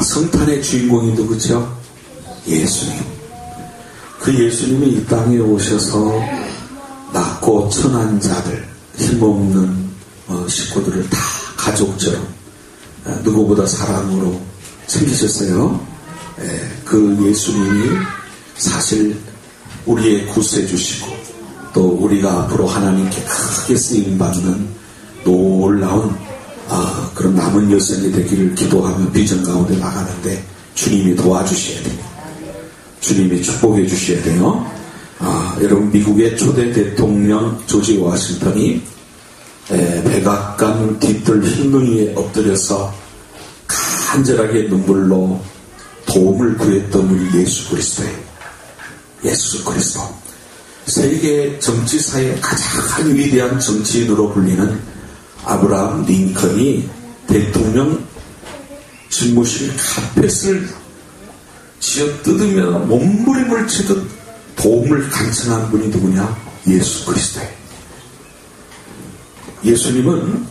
성탄의 주인공이 누구죠? 예수님. 그 예수님이 이 땅에 오셔서 낮고 천한 자들, 힘없는 식구들을 다 가족처럼 누구보다 사랑으로 챙기셨어요. 그 예수님이 사실 우리의 구세주시고 또 우리가 앞으로 하나님께 크게 쓰임받는 놀라운 그런 남은 여생이 되기를 기도하며 비전 가운데 나가는데 주님이 도와주셔야 돼요. 주님이 축복해 주셔야 돼요. 여러분, 미국의 초대 대통령 조지 워싱턴이 백악관 뒤뜰 흰문 위에 엎드려서 간절하게 눈물로 도움을 구했던 분이 예수 그리스도예요. 예수 그리스도. 세계 정치사의 가장 위대한 정치인으로 불리는 아브라함 링컨이 대통령 집무실 카펫을 쥐어뜯으며 몸부림을 치듯 도움을 간청한 분이 누구냐? 예수 그리스도예요. 예수님은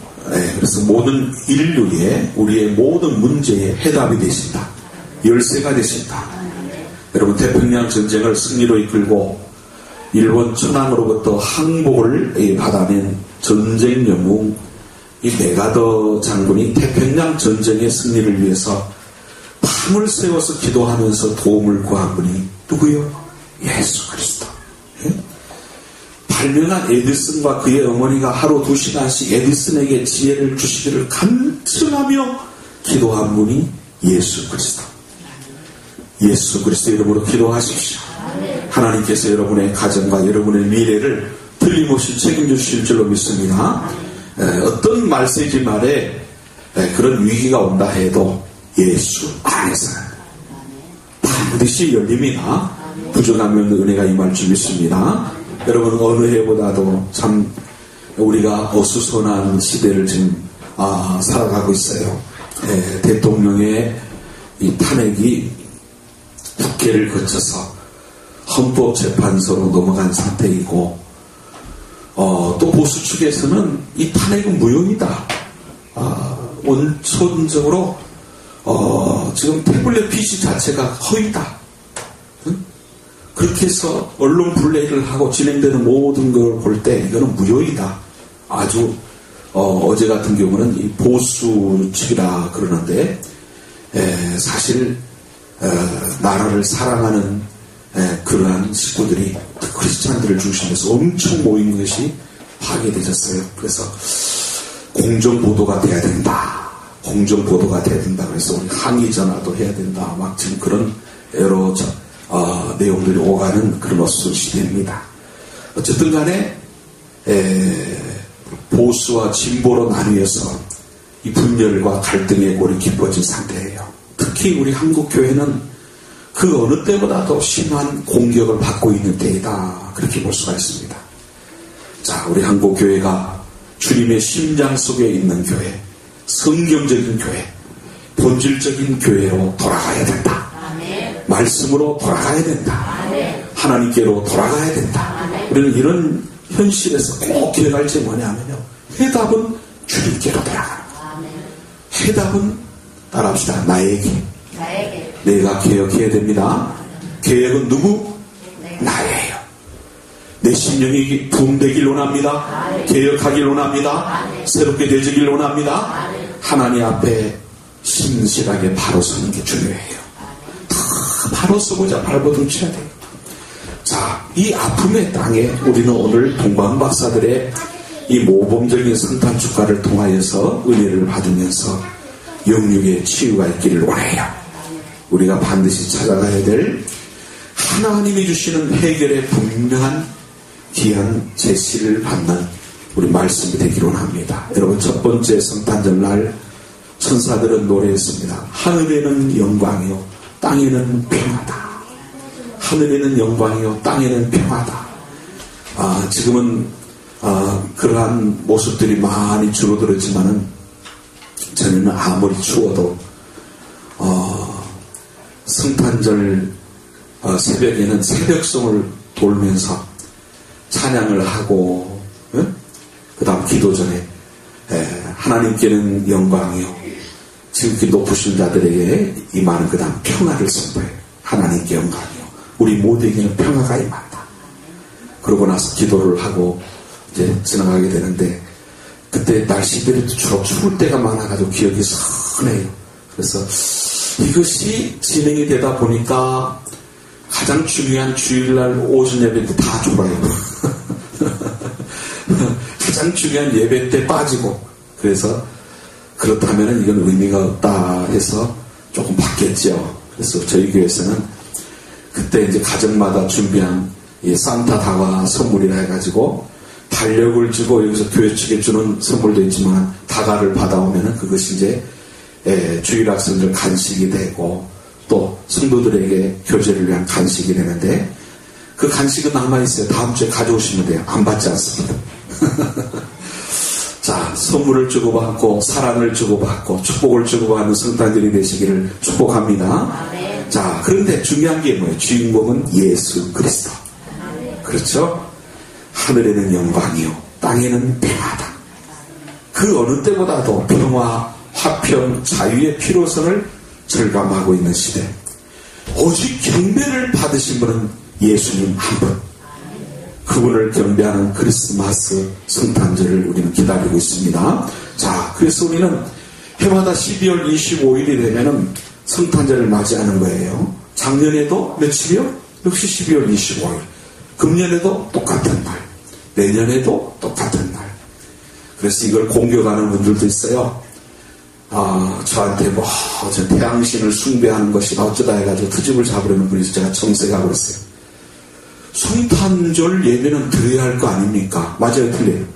그래서 모든 인류의 우리의 모든 문제에 해답이 되신다. 열쇠가 되신다. 여러분, 태평양 전쟁을 승리로 이끌고 일본 천황으로부터 항복을 받아낸 전쟁 영웅 이 메가더 장군이 태평양 전쟁의 승리를 위해서 밤을 새워서 기도하면서 도움을 구한 분이 누구요? 예수 그리스도. 발명한 에디슨과 그의 어머니가 하루 2시간씩 에디슨에게 지혜를 주시기를 간청하며 기도한 분이 예수 그리스도. 예수 그리스도 이름으로 기도하십시오. 하나님께서 여러분의 가정과 여러분의 미래를 틀림없이 책임주실 줄로 믿습니다. 어떤 말세지 말에 그런 위기가 온다 해도 예수 안에서 반드시 열립니다. 부족하면 은혜가 임할 줄 믿습니다. 여러분, 어느 해보다도 참 우리가 어수선한 시대를 지금 살아가고 있어요. 대통령의 이 탄핵이 국회를 거쳐서 헌법재판소로 넘어간 상태이고 또 보수 측에서는 이 탄핵은 무효이다. 원천적으로 지금 태블릿 PC 자체가 허위다. 그렇게 해서 언론 블레이를 하고 진행되는 모든 걸 볼 때 이거는 무효이다. 아주 어제 같은 경우는 이 보수 측이라 그러는데 사실 나라를 사랑하는 그러한 식구들이 크리스찬들을 중심해서 엄청 모인 것이 파괴되셨어요. 그래서 공정보도가 돼야 된다. 공정보도가 돼야 된다. 그래서 우리 항의 전화도 해야 된다. 막 지금 그런 여러 내용들이 오가는 그런 어수선 시대입니다. 어쨌든 간에 보수와 진보로 나뉘어서 이 분열과 갈등의 골이 깊어진 상태예요. 특히 우리 한국교회는 그 어느 때보다도 심한 공격을 받고 있는 때이다. 그렇게 볼 수가 있습니다. 자, 우리 한국교회가 주님의 심장 속에 있는 교회, 성경적인 교회, 본질적인 교회로 돌아가야 된다. 말씀으로 돌아가야 된다. 하나님께로 돌아가야 된다. 우리는 이런 현실에서 꼭 기억할 게 뭐냐면요, 해답은 주님께로 돌아가는 거예요. 해답은 따라합시다. 나에게. 내가 개혁해야 됩니다. 개혁은 누구? 나예요. 내 심령이 부흥되길 원합니다. 개혁하길 원합니다. 새롭게 되지길 원합니다. 하나님 앞에 신실하게 바로 서는 게 중요해요. 다 바로 서보자. 발버둥쳐야 돼요. 자, 이 아픔의 땅에 우리는 오늘 동방 박사들의 이 모범적인 성탄 축가를 통하여서 은혜를 받으면서 영육의 치유가 있기를 원해요. 우리가 반드시 찾아가야 될 하나님이 주시는 해결의 분명한 귀한 제시를 받는 우리 말씀이 되기를 원합니다. 여러분, 첫 번째 성탄절 날 천사들은 노래했습니다. 하늘에는 영광이요 땅에는 평화다. 하늘에는 영광이요 땅에는 평화다. 지금은 그러한 모습들이 많이 줄어들었지만은 저는 아무리 추워도 성탄절 새벽에는 새벽송을 돌면서 찬양을 하고 그 다음 기도 전에 하나님께는 영광이요 지금 이렇게 높으신 자들에게 임하는 그 다음 평화를 선포해요. 하나님께 영광이요. 우리 모두에게는 평화가 임한다. 그러고 나서 기도를 하고 이제 지나가게 되는데 그때 날씨들이 주로 추울 때가 많아가지고 기억이 선해요. 그래서 이것이 진행이 되다 보니까 가장 중요한 주일날 오전 예배 때 다 졸아요. 가장 중요한 예배 때 빠지고 그래서 그렇다면 이건 의미가 없다 해서 조금 바뀌었죠. 그래서 저희 교회에서는 그때 이제 가정마다 준비한 이 산타 다과 선물이라 해가지고 달력을 주고 여기서 교회 측에 주는 선물도 있지만 다과를 받아오면은 그것이 이제 주일 학생들 간식이 되고 또 성도들에게 교제를 위한 간식이 되는데 그 간식은 남아있어요. 다음 주에 가져오시면 돼요. 안 받지 않습니다. 자, 선물을 주고받고 사랑을 주고받고 축복을 주고받는 성탄절이 되시기를 축복합니다. 네. 자, 그런데 중요한 게 뭐예요? 주인공은 예수 그리스도. 그렇죠? 하늘에는 영광이요 땅에는 평화다. 그 어느 때보다도 평화, 화평, 자유의 피로선을 절감하고 있는 시대. 오직 경배를 받으신 분은 예수님 한 분. 그분을 경배하는 크리스마스 성탄절을 우리는 기다리고 있습니다. 자, 그래서 우리는 해마다 12월 25일이 되면은 성탄절을 맞이하는 거예요. 작년에도 며칠이요? 역시 12월 25일. 금년에도 똑같은 날. 내년에도 똑같은 날. 그래서 이걸 공격하는 분들도 있어요. 저한테 저 태양신을 숭배하는 것이 어쩌다 해가지고 트집을 잡으려는 분이 제가 정색하고 그랬어요. 성탄절 예배는 드려야 할 거 아닙니까? 맞아요, 틀려요?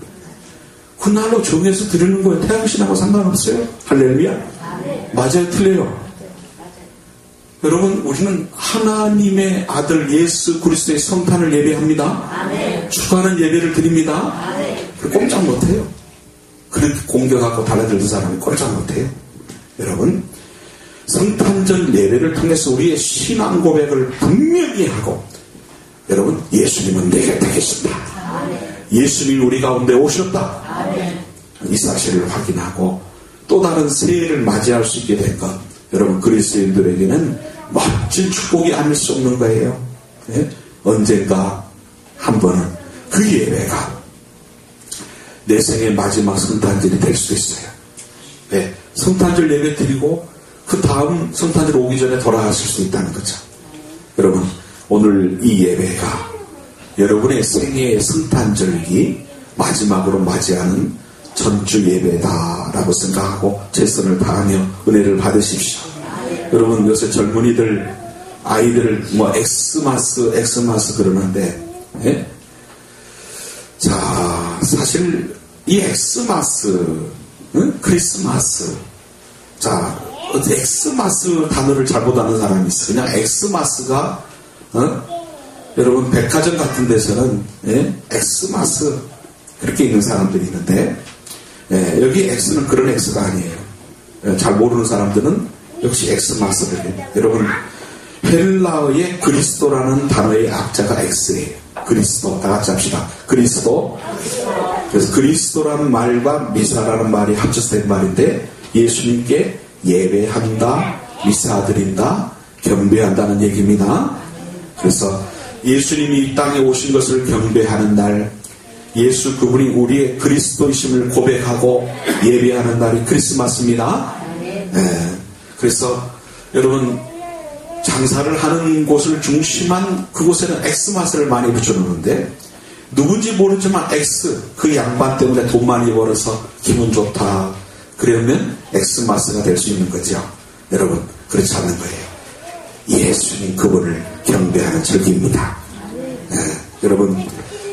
그날로 정해서 드리는 거예요. 태양신하고 상관없어요. 할렐루야? 맞아요, 틀려요? 여러분, 우리는 하나님의 아들 예수 그리스도의 성탄을 예배합니다. 축하하는 예배를 드립니다. 꼼짝 못해요. 그렇게 공격하고 달라들던 사람이 꼼짝 못해요. 여러분, 성탄절 예배를 통해서 우리의 신앙 고백을 분명히 하고 여러분, 예수님은 내 곁에 계신다. 예수님이 우리 가운데 오셨다. 이 사실을 확인하고 또 다른 새해를 맞이할 수 있게 된 것. 여러분, 그리스도인들에게는 멋진 축복이 아닐 수 없는 거예요. 네? 언젠가 한 번은 그 예배가 내 생의 마지막 성탄절이 될 수 있어요. 네? 성탄절 예배 드리고 그 다음 성탄절 오기 전에 돌아가실 수 있다는 거죠. 여러분, 오늘 이 예배가 여러분의 생애의 성탄절기 마지막으로 맞이하는 전주 예배다라고 생각하고 최선을 다하며 은혜를 받으십시오. 여러분, 요새 젊은이들 아이들을 엑스마스 그러는데 예? 자, 사실 이 엑스마스 크리스마스 자, 엑스마스 단어를 잘못 아는 사람이 있어요. 그냥 엑스마스가 여러분 백화점 같은 데서는 엑스마스 그렇게 있는 사람들이 있는데 여기 X는 그런 X가 아니에요. 잘 모르는 사람들은 역시 엑스마스를 해요. 여러분, 헬라어의 그리스도라는 단어의 악자가 X예요. 그리스도, 다 같이 합시다. 그리스도. 그래서 그리스도라는 말과 미사라는 말이 합쳐서 된 말인데 예수님께 예배한다, 미사드린다, 경배한다는 얘기입니다. 그래서 예수님이 이 땅에 오신 것을 경배하는 날, 예수 그분이 우리의 그리스도이심을 고백하고 예배하는 날이 크리스마스입니다. 그래서 여러분, 장사를 하는 곳을 중심한 그곳에는 엑스마스를 많이 붙여놓는데 누군지 모르지만 X, 그 양반 때문에 돈 많이 벌어서 기분 좋다, 그러면 엑스마스가 될 수 있는 거죠. 여러분, 그렇지 않는 거예요. 예수님 그분을 경배하는 절기입니다. 여러분,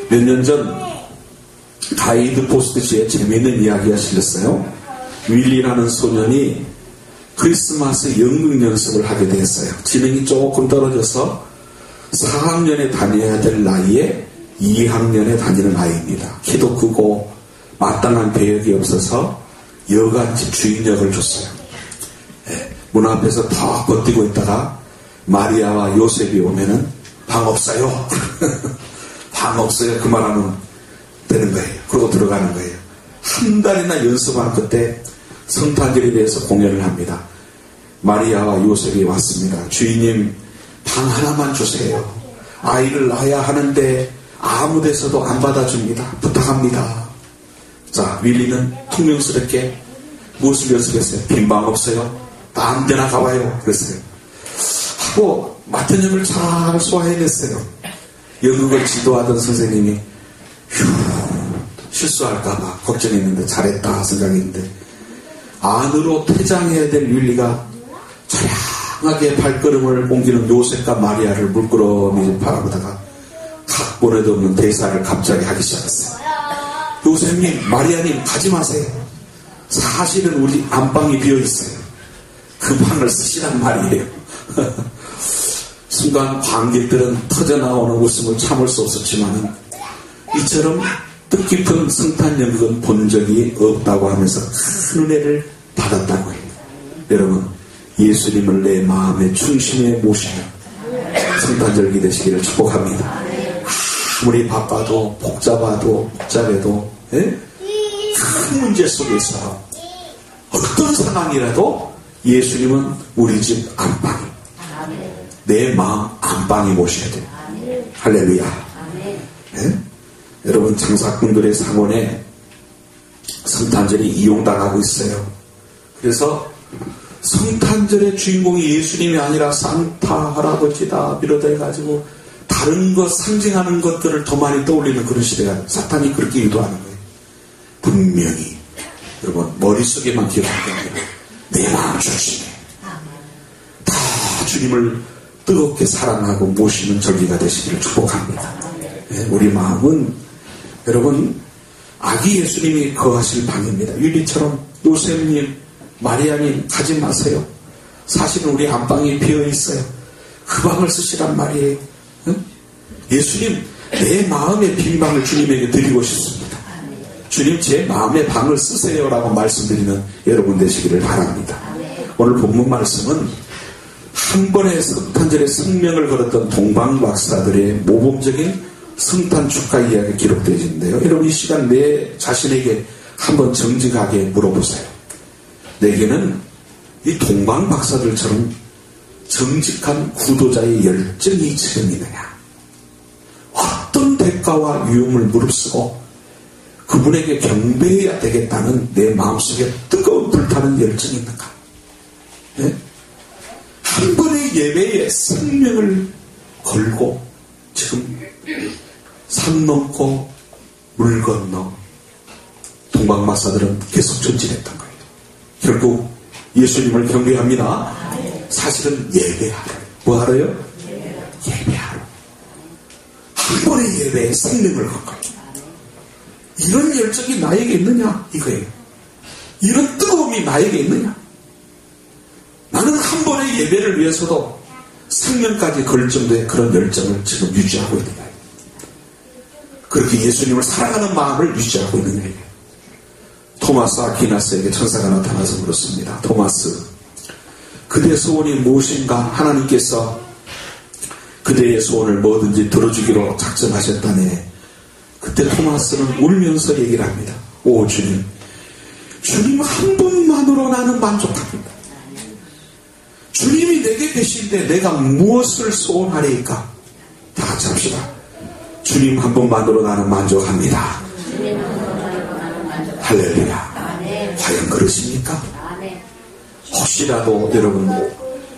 몇 년 전 가이드 포스트지에 재미있는 이야기가 실렸어요. 윌리라는 소년이 크리스마스 연극 연습을 하게 됐어요. 지능이 조금 떨어져서 4학년에 다녀야 될 나이에 2학년에 다니는 아이입니다. 키도 크고 마땅한 배역이 없어서 여간집 주인 역을 줬어요. 문 앞에서 더 버티고 있다가 마리아와 요셉이 오면은 방 없어요. 방 없어요. 그 말하면 되는 거예요. 그러고 들어가는 거예요. 한 달이나 연습한 끝에 성탄절에 대해서 공연을 합니다. 마리아와 요셉이 왔습니다. 주인님, 방 하나만 주세요. 아이를 낳아야 하는데 아무 데서도 안 받아줍니다. 부탁합니다. 자, 윌리는 퉁명스럽게 무엇을 연습했어요? 빈 방 없어요? 아무 데나 가봐요. 그랬어요. 하고 맡은 역을 잘 소화해냈어요. 연극을 지도하던 선생님이 실수할까봐 걱정했는데 잘했다 생각했는데, 안으로 퇴장해야 될 윌리가 조용하게 발걸음을 옮기는 요셉과 마리아를 물끄러미 바라보다가 각본에도 없는 대사를 갑자기 하기 시작했어요. 요셉님, 마리아님, 가지 마세요. 사실은 우리 안방이 비어있어요. 그 방을 쓰시란 말이에요. 순간 관객들은 터져나오는 웃음을 참을 수 없었지만, 이처럼 뜻깊은 성탄 연극은 본 적이 없다고 하면서 큰 은혜를 받았다고 해요. 여러분, 예수님을 내 마음의 중심에 모시며 성탄절기 되시기를 축복합니다. 아무리 바빠도 복잡해도 큰 문제 속에서 어떤 상황이라도 예수님은 우리 집 안방이, 내 마음 안방에 모셔야 돼요. 할렐루야. 네? 여러분, 장사꾼들의 상원에 성탄절이 이용당하고 있어요. 그래서 성탄절의 주인공이 예수님이 아니라 산타 할아버지다 비롯해가지고 다른 것 상징하는 것들을 더 많이 떠올리는 그런 시대가, 사탄이 그렇게 유도하는 거예요. 분명히 여러분, 머릿속에만 기억하는 게 아니라 내 마음 중심에 다 주님을 뜨겁게 사랑하고 모시는 절기가 되시기를 축복합니다. 네, 우리 마음은 여러분, 아기 예수님이 거하실 방입니다. 율리처럼 요셉님, 마리아님, 가지 마세요. 사실은 우리 안방이 비어있어요. 그 방을 쓰시란 말이에요. 응? 예수님, 내 마음의 빈 방을 주님에게 드리고 싶습니다. 주님, 제 마음의 방을 쓰세요라고 말씀드리는 여러분 되시기를 바랍니다. 오늘 본문 말씀은 한 번의 성탄절에 생명을 걸었던 동방박사들의 모범적인 성탄 축하 이야기가 기록되어 있는데요. 여러분, 이 시간 내 자신에게 한번 정직하게 물어보세요. 내게는 이 동방박사들처럼 정직한 구도자의 열정이 지금 있느냐? 어떤 대가와 위험을 무릅쓰고 그분에게 경배해야 되겠다는 내 마음속에 뜨거운 불타는 열정이 있는가? 네? 한 번의 예배에 생명을 걸고 지금 산 넘고 물 건너 동방박사들은 계속 전진했던 거예요. 결국 예수님을 경배합니다. 사실은 예배하러. 뭐 하러요? 예배하러. 한 번의 예배에 생명을 건 거예요. 이런 열정이 나에게 있느냐? 이거예요. 이런 뜨거움이 나에게 있느냐? 나는 한 번의 예배를 위해서도 생명까지 걸 정도의 그런 열정을 지금 유지하고 있는 거예요. 그렇게 예수님을 사랑하는 마음을 유지하고 있는 거예요. 토마스 아퀴나스에게 천사가 나타나서 물었습니다. 토마스, 그대의 소원이 무엇인가? 하나님께서 그대의 소원을 뭐든지 들어주기로 작정하셨다네. 그때 토마스는 울면서 얘기를 합니다. 오 주님, 주님 한 분만으로 나는 만족합니다. 주님이 내게 계신데 내가 무엇을 소원하리까? 다 같이 합시다. 주님 한 분만으로 나는 만족합니다. 할렐루야. 과연 그러십니까? 혹시라도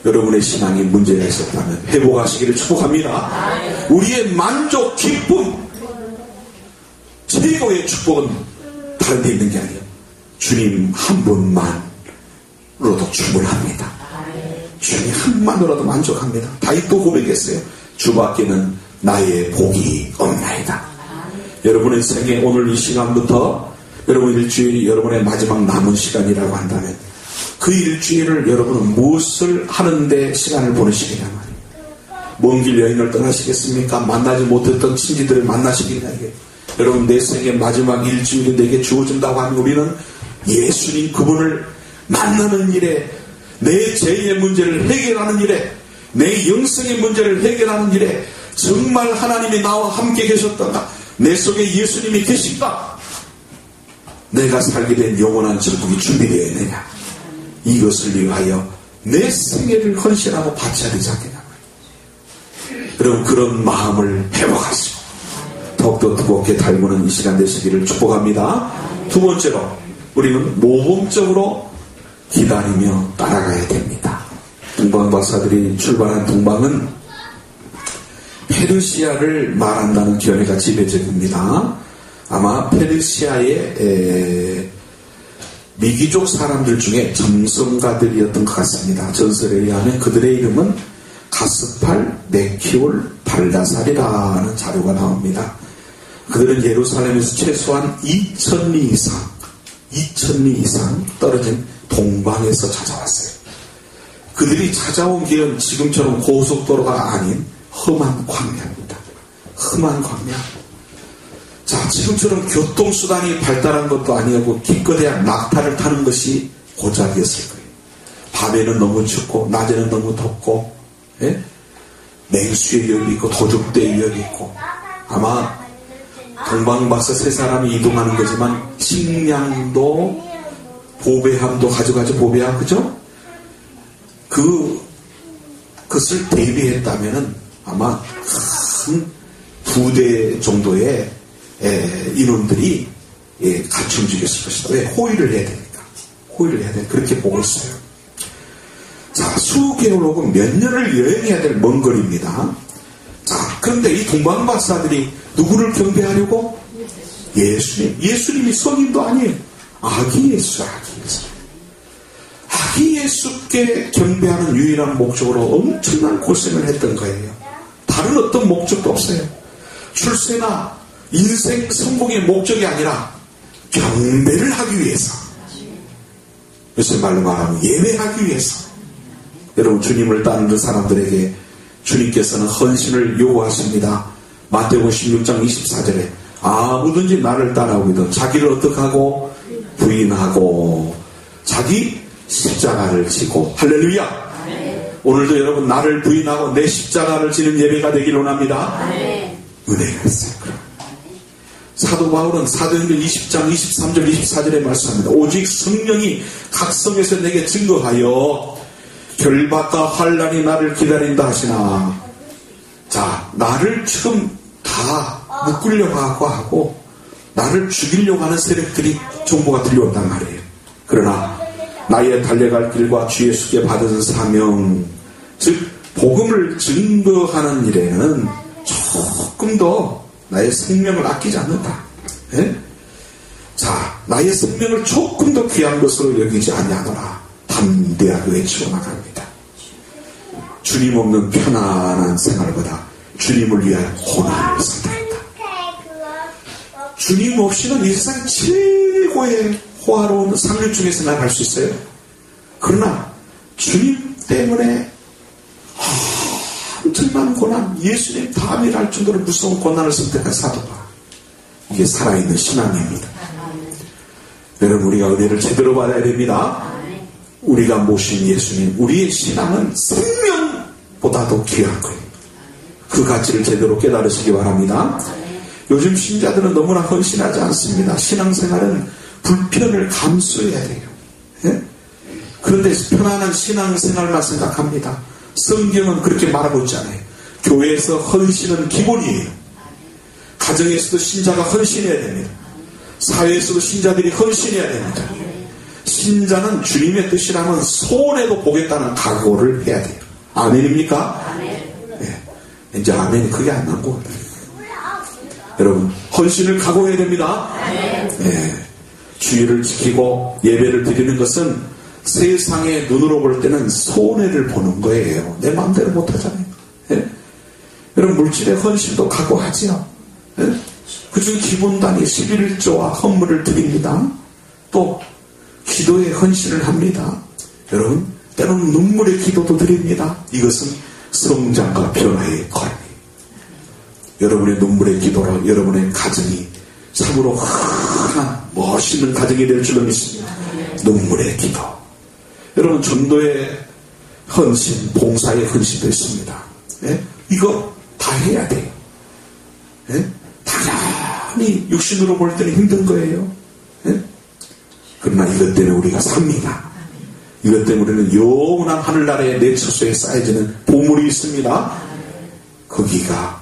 여러분의 신앙에 문제가 있었다면 회복하시기를 축복합니다. 우리의 만족, 기쁨, 최고의 축복은 다른 데 있는 게 아니에요. 주님 한 분만으로도 충분합니다. 주님 한 분만으로도 만족합니다. 다윗도 고백했어요. 주밖에는 나의 복이 없나이다. 여러분의 생애 오늘 이 시간부터 여러분 일주일이 여러분의 마지막 남은 시간이라고 한다면 그 일주일을 여러분은 무엇을 하는데 시간을 보내시겠냐 말이에요. 먼 길 여행을 떠나시겠습니까? 만나지 못했던 친지들을 만나시겠냐. 여러분, 내 생애 마지막 일주일이 내게 주어진다고 하면 우리는 예수님 그분을 만나는 일에, 내 죄의 문제를 해결하는 일에, 내 영성의 문제를 해결하는 일에 정말 하나님이 나와 함께 계셨던가, 내 속에 예수님이 계신가, 내가 살게 된 영원한 천국이 준비되어 있느냐. 이것을 위하여 내 생애를 헌신하고 바쳐야 되지 않겠냐. 여러분, 그런 마음을 회복하시고 더욱더 뜨겁게 닮는 이 시간 되시기를 축복합니다. 두 번째로, 우리는 모범적으로 기다리며 따라가야 됩니다. 동방 박사들이 출발한 동방은 페르시아를 말한다는 견해가 지배적입니다. 아마 페르시아의 미귀족 사람들 중에 점성가들이었던 것 같습니다. 전설에 의하면 그들의 이름은 가스팔, 메키올, 발다살이라는 자료가 나옵니다. 그들은 예루살렘에서 최소한 2000리 이상 떨어진 동방에서 찾아왔어요. 그들이 찾아온 길은 지금처럼 고속도로가 아닌 험한 광야입니다. 험한 광야. 자, 지금처럼 교통수단이 발달한 것도 아니고 기껏해야 낙타를 타는 것이 고작이었을 거예요. 밤에는 너무 춥고 낮에는 너무 덥고, 예? 맹수의 위협이 있고 도적대의 위협이 있고, 아마 동방박사 세 사람이 이동하는 거지만 식량도 보배함도 가져가죠. 보배함, 그죠? 그것을 대비했다면은 아마 큰 부대 정도의 인원들이 갖춰 움직였을 것이다. 왜? 호위를 해야 되니까. 호위를 해야 돼. 그렇게 보고 있어요. 자, 수개월 혹은 몇 년을 여행해야 될 먼 거리입니다. 자, 그런데 이 동방박사들이 누구를 경배하려고? 예수님. 예수님이 성인도 아니에요. 아기 예수, 아기 예수. 아기 예수께 경배하는 유일한 목적으로 엄청난 고생을 했던 거예요. 다른 어떤 목적도 없어요. 출세나 인생 성공의 목적이 아니라 경배를 하기 위해서. 요새 말로 말하면 예배하기 위해서. 여러분, 주님을 따르는 사람들에게 주님께서는 헌신을 요구하십니다. 마태복음 16장 24절에 아무든지 나를 따라오거든 자기를 어떻게 하고 부인하고 자기 십자가를 지고. 할렐루야. 오늘도 여러분, 나를 부인하고 내 십자가를 지는 예배가 되길 원합니다. 은혜가 있어요. 사도 바울은 사도행전 20장 23절 24절에 말씀합니다. 오직 성령이 각 성에서 내게 증거하여 결박과 환난이 나를 기다린다 하시나. 자, 나를 지금 다 묶으려고 하고 나를 죽이려고 하는 세력들이 정보가 들려온단 말이에요. 그러나 나의 달려갈 길과 주 예수께 받은 사명, 즉 복음을 증거하는 일에는 조금 더 나의 생명을 아끼지 않는다. 예? 자, 나의 생명을 조금 더 귀한 것으로 여기지 아니하노라. 담대하게 외치고 나갑니다. 주님 없는 편안한 생활보다 주님을 위한 고난을 선택했다. 주님 없이는 이 세상 최고의 호화로운 상류 중에서 나갈 수 있어요. 그러나 주님 때문에 엄청난 고난, 예수님 다음이랄 정도로 무서운 고난을 선택한 사도가, 이게 살아있는 신앙입니다. 여러분, 우리가 은혜를 제대로 받아야 됩니다. 우리가 모신 예수님, 우리의 신앙은 생명보다도 귀한 거예요. 그 가치를 제대로 깨달으시기 바랍니다. 요즘 신자들은 너무나 헌신하지 않습니다. 신앙생활은 불편을 감수해야 돼요. 예? 그런데 편안한 신앙생활만 생각합니다. 성경은 그렇게 말하고 있잖아요. 교회에서 헌신은 기본이에요. 가정에서도 신자가 헌신해야 됩니다. 사회에서도 신자들이 헌신해야 됩니다. 신자는 주님의 뜻이라면 손해도 보겠다는 각오를 해야 돼요. 아멘입니까? 네. 이제 아멘이 크게 안 나고. 여러분, 헌신을 각오해야 됩니다. 네. 주의를 지키고 예배를 드리는 것은 세상의 눈으로 볼 때는 손해를 보는 거예요. 내 마음대로 못하잖아요. 네? 여러분, 물질의 헌신도 각오하지요. 네? 그중 기본 단위 11조와 헌물을 드립니다. 또 기도에 헌신을 합니다. 여러분, 때로는 눈물의 기도도 드립니다. 이것은 성장과 변화의 과정이에요. 여러분의 눈물의 기도로 여러분의 가정이 참으로 흔한 멋있는 가정이 될 줄로 믿습니다. 눈물의 기도. 여러분, 전도의 헌신, 봉사의 헌신도 있습니다. 예? 이거 다 해야 돼요. 예? 당연히 육신으로 볼 때는 힘든 거예요. 예? 그러나 이것 때문에 우리가 삽니다. 이것 때문에 우리는 영원한 하늘나라의 내 처소에 쌓여지는 보물이 있습니다. 거기가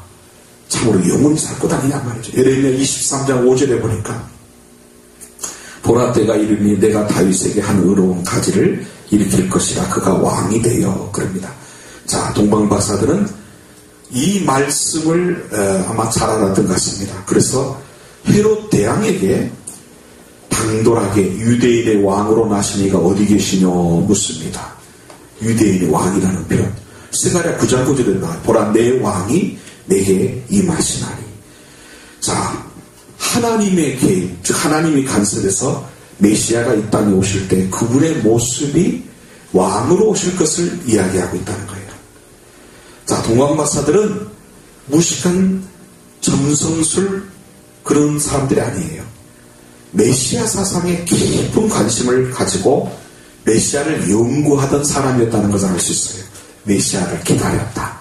참으로 영원히 살 것 아니냐 말이죠. 예레미야 23장 5절에 보니까 보라 때가 이르니 내가 다윗에게 한 의로운 가지를 일으킬 것이라 그가 왕이 되어 그럽니다. 자, 동방박사들은 이 말씀을 아마 잘 알았던 것 같습니다. 그래서 헤롯 대왕에게 당돌하게 유대인의 왕으로 나신 이가 어디 계시뇨 묻습니다. 유대인의 왕이라는 표현. 스가랴 9장 9절에 나와요. 보라 내 왕이 내게 임하시나니. 자, 하나님의 계획, 즉 하나님이 간섭해서 메시아가 이 땅에 오실 때 그분의 모습이 왕으로 오실 것을 이야기하고 있다는 거예요. 자, 동방박사들은 무식한 점성술 그런 사람들이 아니에요. 메시아 사상에 깊은 관심을 가지고 메시아를 연구하던 사람이었다는 것을 알 수 있어요. 메시아를 기다렸다.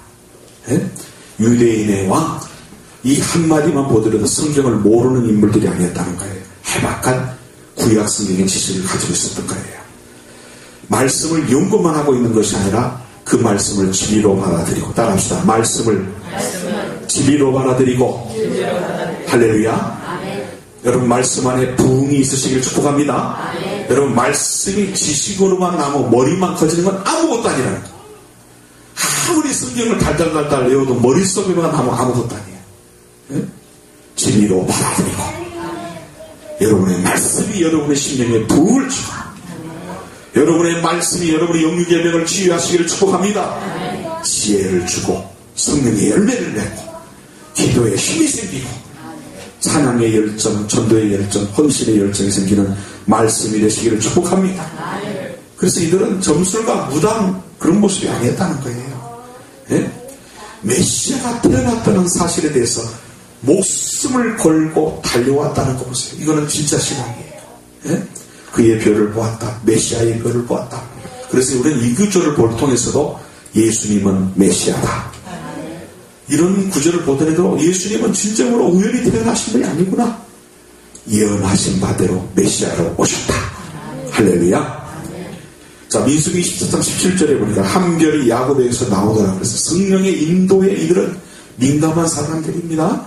예? 유대인의 왕, 이 한마디만 보더라도 성경을 모르는 인물들이 아니었다는 거예요. 해박한 구약 성경의 지식을 가지고 있었던 거예요. 말씀을 연구만 하고 있는 것이 아니라 그 말씀을 진리로 받아들이고, 따라합시다. 말씀을 진리로 받아들이고, 할렐루야. 아멘. 여러분 말씀 안에 부흥이 있으시길 축복합니다. 아멘. 여러분 말씀이 지식으로만 나면 머리만 커지는 건 아무것도 아니라는 거예요. 아무리 성경을 달달달달 외워도 머릿속에만 하면 아무것도 아니에요. 네? 진리로 받아들이고 여러분의 말씀이 여러분의 심령에 부흥을 주고 여러분의 말씀이 여러분의 영육계명을 지휘하시기를 축복합니다. 지혜를 주고 성령의 열매를 내고 기도에 힘이 생기고 찬양의 열정, 전도의 열정, 헌신의 열정이 생기는 말씀이 되시기를 축복합니다. 그래서 이들은 점술과 무당 그런 모습이 아니었다는 거예요. 예? 메시아가 태어났다는 사실에 대해서 목숨을 걸고 달려왔다는 거 보세요. 이거는 진짜 신앙이에요. 예? 그의 별을 보았다. 메시아의 별을 보았다. 그래서 우리는 이 구절을 통해서도 예수님은 메시아다. 이런 구절을 보더라도 예수님은 진정으로 우연히 태어나신 분이 아니구나. 예언하신 바대로 메시아로 오셨다. 할렐루야. 자, 민수기 24장 17절에 보니까 한결이 야곱에게서 나오더라. 그래서 성령의 인도에 이들은 민감한 사람들입니다.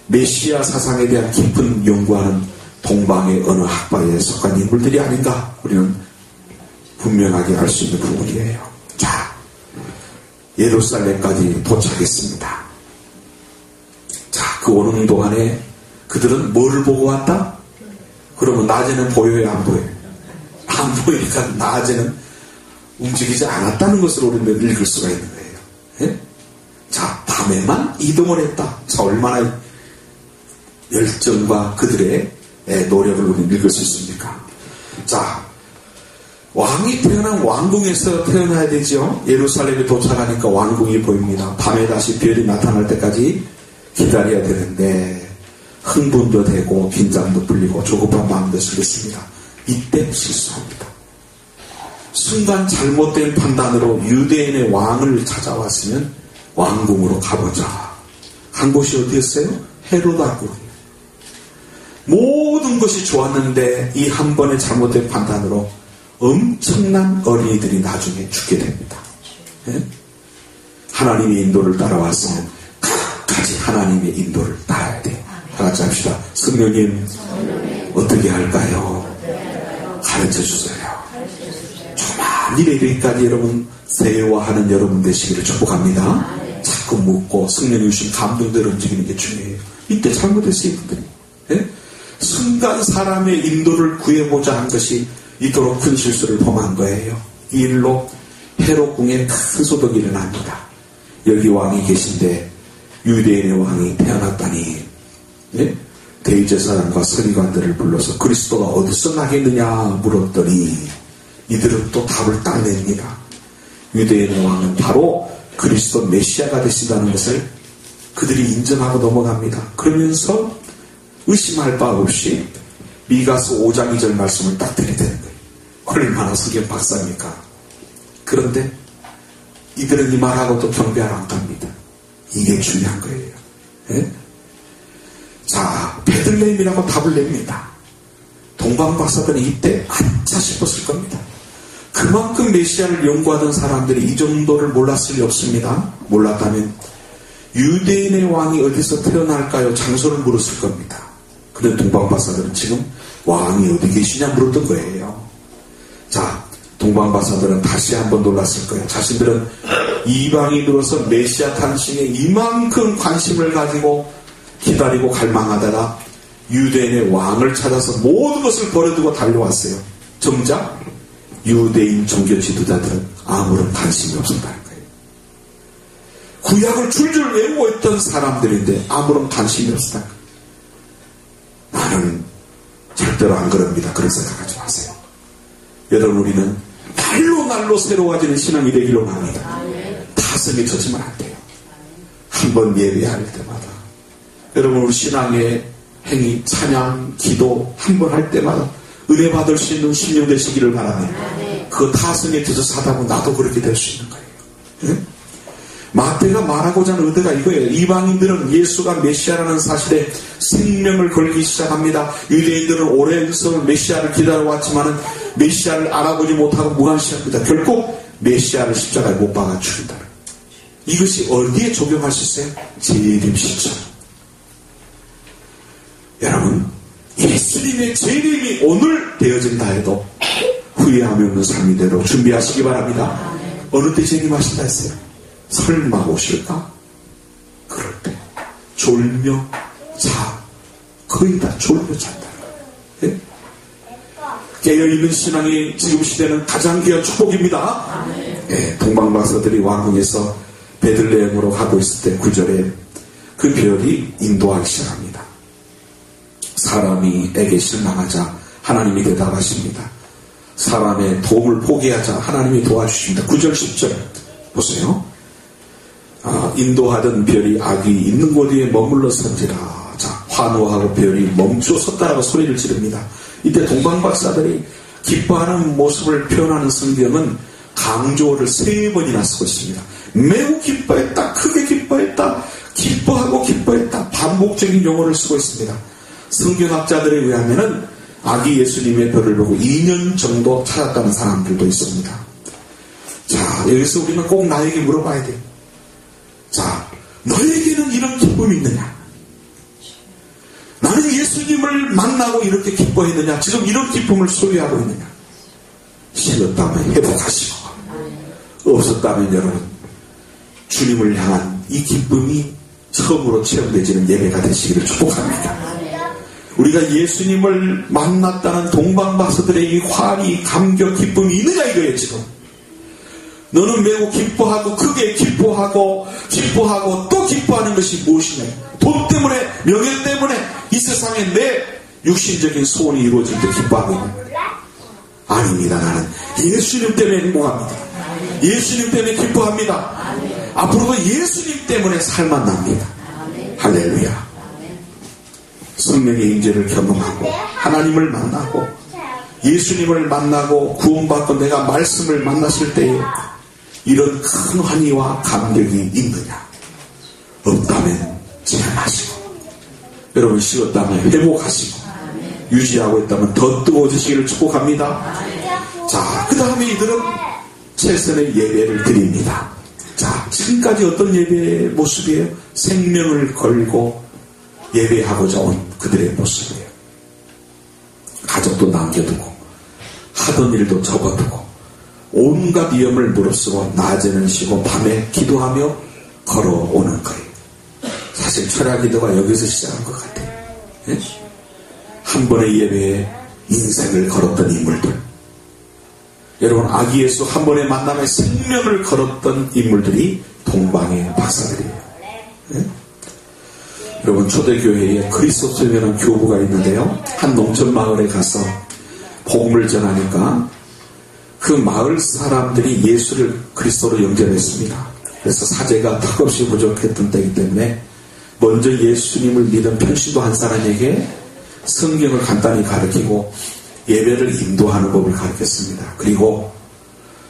메시아 사상에 대한 깊은 연구하는 동방의 어느 학파에 속한 인물들이 아닌가 우리는 분명하게 알 수 있는 부분이에요. 자, 예루살렘까지 도착했습니다. 자, 그 오는 동안에 그들은 뭐를 보고 왔다? 그러면 낮에는 보여요, 안 보여요? 안 보이니까 낮에는 움직이지 않았다는 것을 우리는 읽을 수가 있는 거예요. 예? 자, 밤에만 이동을 했다. 자, 얼마나 열정과 그들의 노력을 우리는 읽을 수 있습니까? 자, 왕이 태어난 왕궁에서 태어나야 되죠. 예루살렘에 도착하니까 왕궁이 보입니다. 밤에 다시 별이 나타날 때까지 기다려야 되는데 흥분도 되고 긴장도 풀리고 조급한 마음도 들겠습니다. 이때 실수합니다. 순간 잘못된 판단으로 유대인의 왕을 찾아왔으면 왕궁으로 가보자. 한 곳이 어디였어요? 헤롯 왕궁이에요. 모든 것이 좋았는데 이 한 번의 잘못된 판단으로 엄청난 어린이들이 나중에 죽게 됩니다. 예? 하나님의 인도를 따라왔으면 끝까지 하나님의 인도를 따라야 돼요. 다 같이 합시다. 성령님 어떻게 할까요? 가르쳐 주세요. 조만 일에 이르기까지 여러분 세워하는 여러분 되시기를 축복합니다. 자꾸 묻고 성령이 주신 감동대로 움직이는 게 중요해요. 이때 잘못했어요, 이분들이. 예? 순간 사람의 인도를 구해보자 한 것이 이토록 큰 실수를 범한 거예요. 이 일로 헤롯궁에 큰 소동이 일어납니다. 여기 왕이 계신데 유대인의 왕이 태어났다니. 예? 대제사장과 서기관들을 불러서 그리스도가 어디서 나겠느냐 물었더니 이들은 또 답을 딱 냅니다. 유대인의 왕은 바로 그리스도 메시아가 되신다는 것을 그들이 인정하고 넘어갑니다. 그러면서 의심할 바 없이 미가서 5장 2절 말씀을 딱 들이대는 거예요. 얼마나 성경 박사입니까? 그런데 이들은 이 말하고 또 경배하러 안 갑니다. 이게 중요한 거예요. 예? 자, 베들레헴이라고 답을 냅니다. 동방박사들은 이때 아차 싶었을 겁니다. 그만큼 메시아를 연구하던 사람들이 이 정도를 몰랐을 리 없습니다. 몰랐다면 유대인의 왕이 어디서 태어날까요? 장소를 물었을 겁니다. 그런데 동방박사들은 지금 왕이 어디 계시냐 물었던 거예요. 자, 동방박사들은 다시 한번 놀랐을 거예요. 자신들은 이방인으로서 메시아 탄생에 이만큼 관심을 가지고 기다리고 갈망하다가 유대인의 왕을 찾아서 모든 것을 버려두고 달려왔어요. 정작 유대인 종교 지도자들은 아무런 관심이 없었다는 거예요. 구약을 줄줄 외우고 있던 사람들인데 아무런 관심이 없었다. 나는 절대로 안 그럽니다. 그런 생각하지 마세요. 여러분, 우리는 날로 새로워지는 신앙이 되기로 합니다. 타성에 젖으면 안 돼요. 한번 예배할 때마다 여러분, 우리 신앙의 행위, 찬양, 기도 한 번 할 때마다 은혜 받을 수 있는 신령 되시기를 바랍니다. 그 타성에 젖어서 하다 보면 나도 그렇게 될 수 있는 거예요. 네? 마태가 말하고자 하는 의도가 이거예요. 이방인들은 예수가 메시아라는 사실에 생명을 걸기 시작합니다. 유대인들은 오래전부터 메시아를 기다려왔지만 메시아를 알아보지 못하고 무관심합니다. 결국 메시아를 십자가에 못 박아 죽인다. 이것이 어디에 적용할 수 있어요? 재림시점. 여러분, 예수님의 재림이 오늘 되어진다 해도 후회함이 없는 삶이 되도록 준비하시기 바랍니다. 어느 때 재림하신다 했어요? 설마 오실까? 그럴 때 졸며 자, 거의 다 졸며 잔다. 예? 깨어있는 신앙이 지금 시대는 가장 귀한 축복입니다. 예, 동방박사들이 왕궁에서 베들레헴으로 가고 있을 때 9절에 그 별이 인도하기 시작합니다. 사람이 에게 실망하자 하나님이 대답하십니다. 사람의 도움을 포기하자 하나님이 도와주십니다. 9절 10절 보세요. 인도하던 별이 아기 있는 곳 위에 머물러 선지라. 자, 환호하고 별이 멈추어 섰다라고 소리를 지릅니다. 이때 동방박사들이 기뻐하는 모습을 표현하는 성경은 강조어를 3번이나 쓰고 있습니다. 매우 기뻐했다, 크게 기뻐했다, 기뻐했다, 반복적인 용어를 쓰고 있습니다. 성경학자들에 의하면은 아기 예수님의 별을 보고 2년 정도 찾았다는 사람들도 있습니다. 자, 여기서 우리는 꼭 나에게 물어봐야 돼요. 자, 너에게는 이런 기쁨이 있느냐? 나는 예수님을 만나고 이렇게 기뻐했느냐? 지금 이런 기쁨을 소유하고 있느냐? 싫었다면 회복하시고, 없었다면 여러분, 주님을 향한 이 기쁨이 처음으로 체험되지는 예배가 되시기를 축복합니다. 우리가 예수님을 만났다는 동방박사들의 이 환희, 감격, 기쁨이 있느냐 이거예요. 지금 너는 매우 기뻐하고 크게 기뻐하고 또 기뻐하는 것이 무엇이냐? 돈 때문에, 명예 때문에 이 세상에 내 육신적인 소원이 이루어질 때 기뻐하고 있는 거예요. 아닙니다. 나는 예수님 때문에 행복합니다. 예수님 때문에 기뻐합니다. 앞으로도 예수님 때문에 살만 납니다. 할렐루야. 성령의 임재를 경험하고 하나님을 만나고 예수님을 만나고 구원받고 내가 말씀을 만났을 때에 이런 큰 환희와 감격이 있느냐? 없다면 체험하시고, 여러분 식었다면 회복하시고, 유지하고 있다면 더 뜨거워지시기를 축복합니다. 자, 그 다음에 이들은 최선의 예배를 드립니다. 자, 지금까지 어떤 예배의 모습이에요? 생명을 걸고 예배하고자 온 그들의 모습이에요. 가족도 남겨두고 하던 일도 접어두고 온갖 위험을 무릅쓰고 낮에는 쉬고 밤에 기도하며 걸어오는 거예요. 사실 철야 기도가 여기서 시작한 것 같아요. 예? 한 번의 예배에 인생을 걸었던 인물들, 여러분 아기 예수 한 번의 만남에 생명을 걸었던 인물들이 동방의 박사들이에요. 예? 여러분 초대교회에 그리스도교회라는 교부가 있는데요, 한 농촌 마을에 가서 복음을 전하니까 그 마을 사람들이 예수를 그리스도로 영접했습니다. 그래서 사제가 턱없이 부족했던 때이기 때문에 먼저 예수님을 믿은 편신도 한 사람에게 성경을 간단히 가르치고 예배를 인도하는 법을 가르쳤습니다. 그리고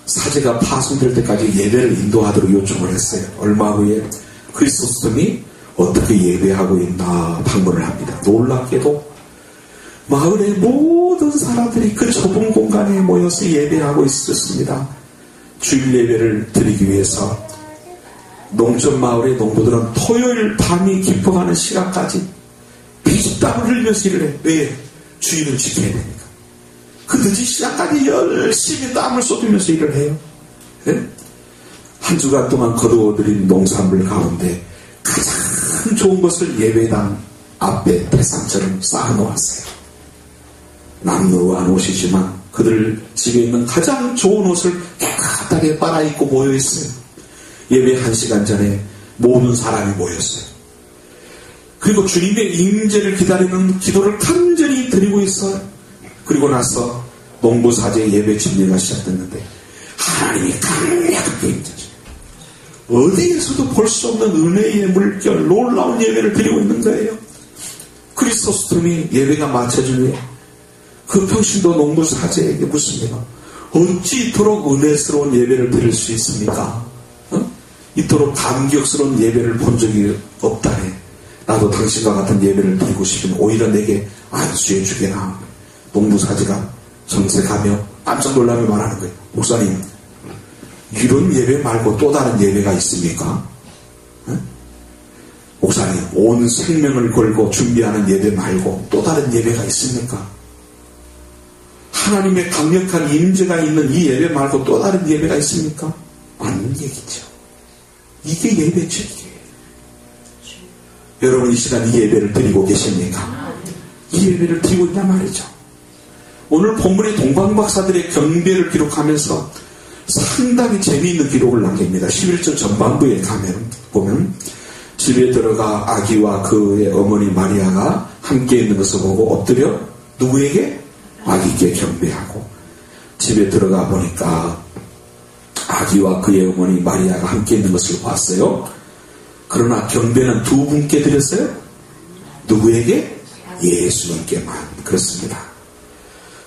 사제가 파송될 때까지 예배를 인도하도록 요청을 했어요. 얼마 후에 그리스도인이 어떻게 예배하고 있나 방문을 합니다. 놀랍게도 마을의 모든 사람들이 그 좁은 공간에 모여서 예배하고 있었습니다. 주일 예배를 드리기 위해서 농촌 마을의 농부들은 토요일 밤이 깊어가는 시간까지 피땀을 흘리면서 일을 해. 왜? 주일을 지켜야 되니까. 그 늦은 시간까지 열심히 땀을 쏟으면서 일을 해요. 네? 한 주간 동안 거두어들인 농산물 가운데 가장 좋은 것을 예배당 앞에 대상처럼 쌓아놓았어요. 남루한 옷이지만 그들 집에 있는 가장 좋은 옷을 깨끗하게 빨아입고 모여있어요. 예배 1시간 전에 모든 사람이 모였어요. 그리고 주님의 임재를 기다리는 기도를 간절히 드리고 있어요. 그리고 나서 농부사제 예배 집례가 시작됐는데 하나님이 강력하게 임재죠. 어디에서도 볼 수 없는 은혜의 물결, 놀라운 예배를 드리고 있는 거예요. 크리스토스톰이 예배가 마쳐진 후에 그 평신도 농부사제에게 묻습니다. 어찌 이토록 은혜스러운 예배를 드릴 수 있습니까? 이토록 감격스러운 예배를 본 적이 없다네. 나도 당신과 같은 예배를 드리고 싶으면 오히려 내게 안수해 주게나. 농부사제가 정색하며 깜짝 놀라며 말하는 거예요. 목사님, 이런 예배 말고 또 다른 예배가 있습니까? 목사님, 온 생명을 걸고 준비하는 예배 말고 또 다른 예배가 있습니까? 하나님의 강력한 임재가 있는 이 예배 말고 또 다른 예배가 있습니까? 맞는 얘기죠. 이게 예배죠, 이게. 여러분 이 시간 이 예배를 드리고 계십니까? 이 예배를 드리고 있단 말이죠. 오늘 본문의 동방박사들의 경배를 기록하면서 상당히 재미있는 기록을 남깁니다. 11절 전반부에 보면 집에 들어가 아기와 그의 어머니 마리아가 함께 있는 것을 보고 엎드려 누구에게? 아기께 경배하고, 집에 들어가 보니까 아기와 그의 어머니 마리아가 함께 있는 것을 봤어요. 그러나 경배는 두 분께 드렸어요. 누구에게? 예수님께만. 그렇습니다.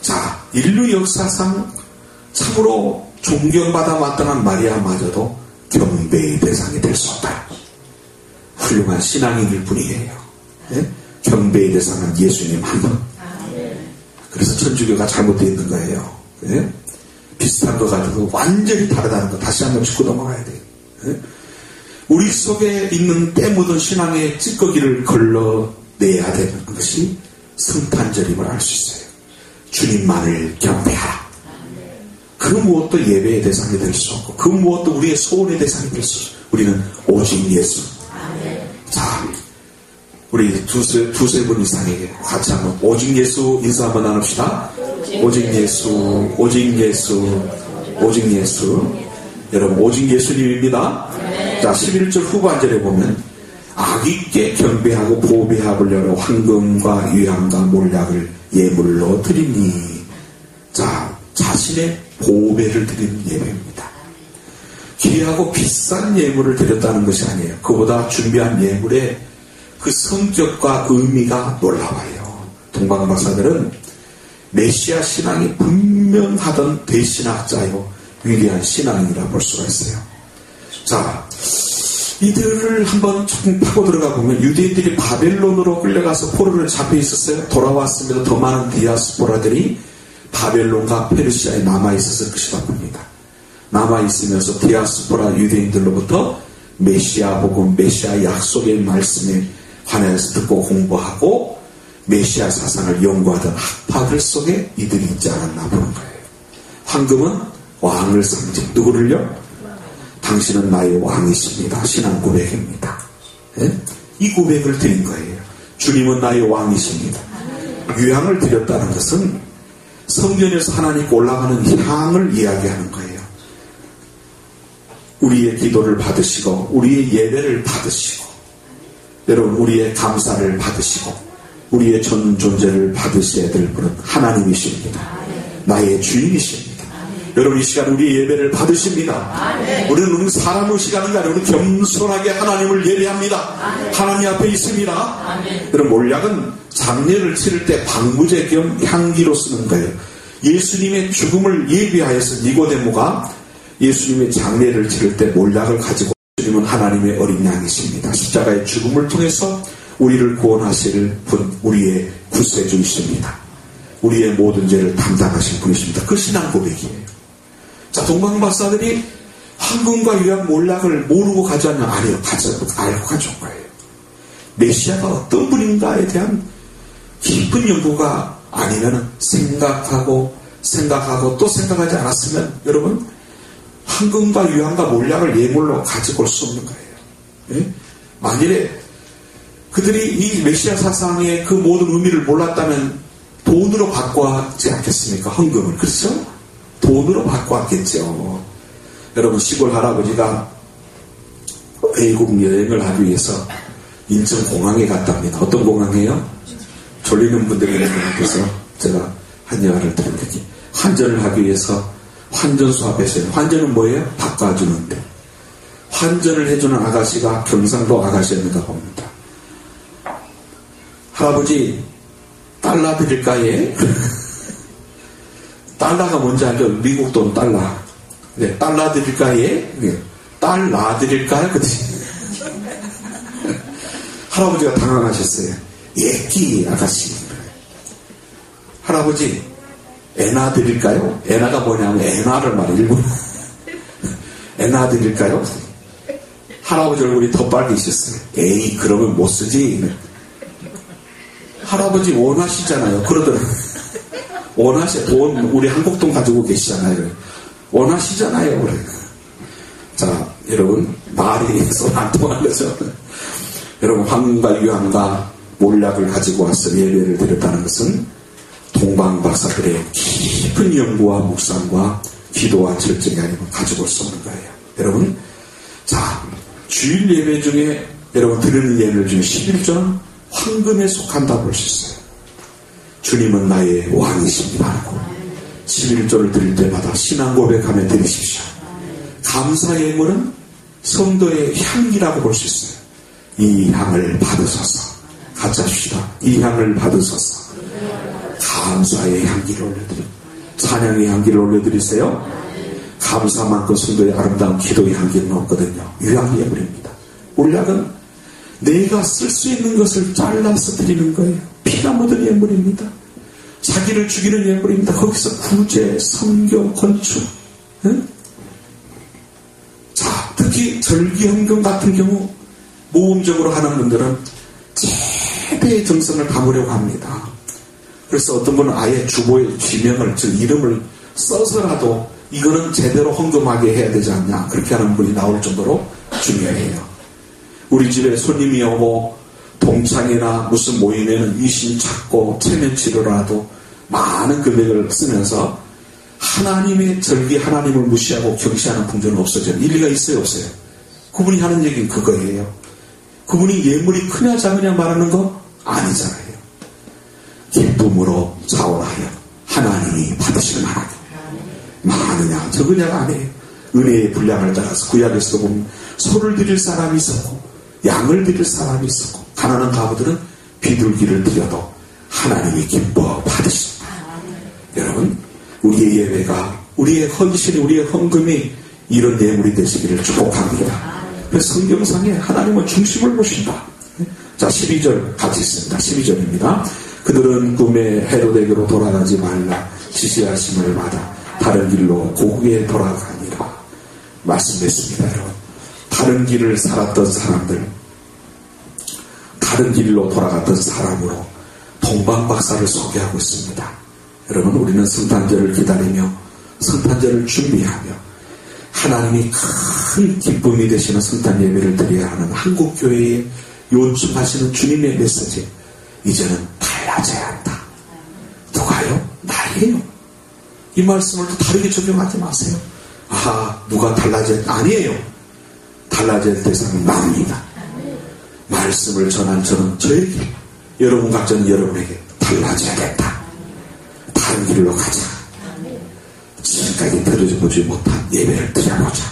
자, 인류 역사상 참으로 존경받아 마땅한 마리아마저도 경배의 대상이 될 수 없다. 훌륭한 신앙인일 뿐이에요. 네? 경배의 대상은 예수님 한 분. 그래서 천주교가 잘못되어 있는 거예요. 네? 비슷한 거 가지고 완전히 다르다는 거 다시 한번 짚고 넘어가야 돼요. 네? 우리 속에 있는 때 묻은 신앙의 찌꺼기를 걸러내야 되는 것이 성탄절임을 알 수 있어요. 주님만을 경배하라. 그 무엇도 예배의 대상이 될 수 없고 그 무엇도 우리의 소원의 대상이 될 수 없고 우리는 오직 예수. 자, 우리 두세 분 이상에게 같이 한번 오직 예수 인사 한번 나눕시다. 오직 예수, 오직 예수, 오직 예수. 여러분 오직 예수님입니다. 자, 11절 후반절에 보면 아기께 경배하고 보배합을 열어 황금과 유향과 몰약을 예물로 드리니. 자, 자신의 보배를 드리는 예배입니다. 귀하고 비싼 예물을 드렸다는 것이 아니에요. 그보다 준비한 예물의 그 성격과 의미가 놀라워요. 동방박사들은 메시아 신앙이 분명하던 대신학자요 위대한 신앙이라 볼 수가 있어요. 자, 이들을 한번 조금 파고 들어가 보면 유대인들이 바벨론으로 끌려가서 포로를 잡혀 있었어요. 돌아왔으면 더 많은 디아스포라들이 바벨론과 페르시아에 남아있었을 것이다 봅니다. 남아있으면서 디아스포라 유대인들로부터 메시아 복음, 메시아 약속의 말씀에 관해서 듣고 공부하고 메시아 사상을 연구하던 학파들 속에 이들이 있지 않았나 보는 거예요. 황금은 왕을 상징. 누구를요? 당신은 나의 왕이십니다. 신앙 고백입니다. 네? 이 고백을 드린 거예요. 주님은 나의 왕이십니다. 유향을 드렸다는 것은 성전에서 하나님께 올라가는 향을 이야기하는 거예요. 우리의 기도를 받으시고 우리의 예배를 받으시고 여러분 우리의 감사를 받으시고 우리의 전 존재를 받으셔야 될 분은 하나님이십니다. 나의 주인이십니다. 여러분 이 시간 우리의 예배를 받으십니다. 우리는 사람 의식하는 게 아니라 우리는 겸손하게 하나님을 예배합니다. 하나님 앞에 있습니다. 여러분 몰약은 장례를 치를 때 방부제 겸 향기로 쓰는 거예요. 예수님의 죽음을 예비하여서 니고데모가 예수님의 장례를 치를 때 몰약을 가지고 주님은 하나님의 어린 양이십니다. 십자가의 죽음을 통해서 우리를 구원하실 분, 우리의 구세주이십니다. 우리의 모든 죄를 담당하신 분이십니다. 그 신앙 고백이에요. 자, 동방박사들이 황금과 유약 몰락을 모르고 가져왔냐? 아니요. 알고 가져온 거예요. 메시아가 어떤 분인가에 대한 깊은 연구가 아니면 생각하고 또 생각하지 않았으면 여러분 황금과 유황과 몰약을 예물로 가지고 올 수 없는 거예요. 예? 만일에 그들이 이 메시아 사상의 그 모든 의미를 몰랐다면 돈으로 바꿔왔지 않겠습니까? 헌금을. 그렇죠? 돈으로 바꿔왔겠죠. 여러분, 시골 할아버지가 외국 여행을 하기 위해서 인천 공항에 갔답니다. 어떤 공항이에요? 졸리는 분들이 있는데서 제가 한여를 드렸더니 환전을 하기 위해서 환전소 앞에서 환전은 뭐예요? 바꿔주는데 환전을 해주는 아가씨가 경상도 아가씨였는가 봅니다. 할아버지 달러 드릴까요? 달러가 뭔지 알죠? 미국 돈 달러. 네, 달러 드릴까요? 네, 달러 드릴까요? 할아버지가 당황하셨어요. 예끼 아가씨. 할아버지 에나 드릴까요? 에나가 뭐냐면 에나를 말해. 일본 에나 드릴까요? 할아버지 얼굴이 더 빨개지셨어요. 에이 그러면 못 쓰지. 할아버지 원하시잖아요. 그러더라고요. 돈 우리 한국 돈 가지고 계시잖아요. 원하시잖아요. 그래. 자, 여러분 말이 손 안 통하는 거죠. 여러분 황금과 유황과 몰약을 가지고 와서 예배를 드렸다는 것은 동방박사들의 깊은 연구와 묵상과 기도와 절정이 아니면 가지고 올 수 없는 거예요. 여러분, 자, 주일 예배 중에 여러분 드리는 예배 중에 11조는 황금에 속한다고 볼 수 있어요. 주님은 나의 왕이십니다 하고 11조를 드릴 때마다 신앙 고백하며 드리십시오. 감사 예물은 성도의 향기라고 볼 수 있어요. 이 향을 받으소서. 같이 합시다. 이 향을 받으소서. 감사의 향기를 올려드리고 찬양의 향기를 올려드리세요. 감사만큼 성도의 아름다운 기도의 향기는 없거든요. 유향 예물입니다. 몰약은 내가 쓸 수 있는 것을 잘라서 드리는 거예요. 피가 묻은 예물입니다. 자기를 죽이는 예물입니다. 거기서 구제, 성교, 건축. 응? 자, 특히 절기헌금 같은 경우 모험적으로 하는 분들은 최대의 정성을 담으려고 합니다. 그래서 어떤 분은 아예 주보의 지명을, 즉 이름을 써서라도 이거는 제대로 헌금하게 해야 되지 않냐, 그렇게 하는 분이 나올 정도로 중요해요. 우리 집에 손님이 오고 동창회나 무슨 모임에는 위신 찾고 체면 치료라도 많은 금액을 쓰면서 하나님의 절기, 하나님을 무시하고 경시하는 풍조는 없어져요. 일리가 있어요, 없어요? 그분이 하는 얘기는 그거예요. 그분이 예물이 크냐 작으냐 말하는 거 아니잖아요. 기쁨으로 자원하여 하나님이 받으시는 하나님. 많으냐 적으냐가 아니에요. 은혜의 분량을 따라서 구약에서도 보면 소를 드릴 사람이 있었고 양을 드릴 사람이 있었고 가난한 가부들은 비둘기를 드려도 하나님이 기뻐 받으십니다. 여러분, 우리의 예배가, 우리의 헌신이, 우리의 헌금이 이런 예물이 되시기를 축복합니다. 그래서 성경상에 하나님은 중심을 보신다. 자, 12절 같이 있습니다. 12절입니다. 그들은 꿈에 헤로데게로 돌아가지 말라 지시하심을 받아 다른 길로 고국에 돌아가니라 말씀했습니다. 여러분, 다른 길을 살았던 사람들, 다른 길로 돌아갔던 사람으로 동방박사를 소개하고 있습니다. 여러분, 우리는 성탄절을 기다리며 성탄절을 준비하며 하나님이 큰 기쁨이 되시는 성탄 예배를 드려야 하는 한국교회에 요청하시는 주님의 메시지, 이제는 달라져야 한다. 누가요? 나예요. 이 말씀을 또 다르게 적용하지 마세요. 아, 누가 달라져야, 아니에요. 달라질 대상은 나입니다. 말씀을 전한 저는 저에게, 여러분 각자는 여러분에게 달라져야 된다. 다른 길로 가자. 지금까지 들어보지 못한 예배를 드려보자.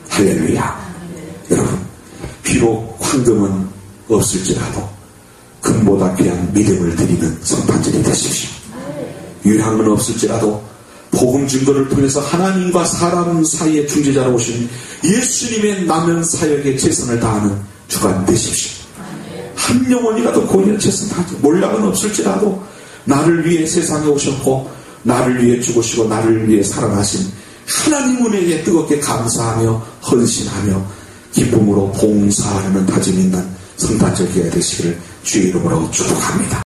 할렐루야. 여러분, 비록 황금은 없을지라도 금보다 귀한 믿음을 드리는 성탄절이 되십시오. 유향은 없을지라도 복음 증거를 통해서 하나님과 사람 사이의 중재자로 오신 예수님의 남은 사역에 최선을 다하는 주간 되십시오. 한 영혼이라도 고인의 최선 다하죠. 몰락은 없을지라도 나를 위해 세상에 오셨고 나를 위해 죽으시고 나를 위해 살아나신 하나님 은혜에 뜨겁게 감사하며 헌신하며 기쁨으로 봉사하려는 다짐 있는 성탄절 기회가 되시기를 주의 이름으로 축복합니다.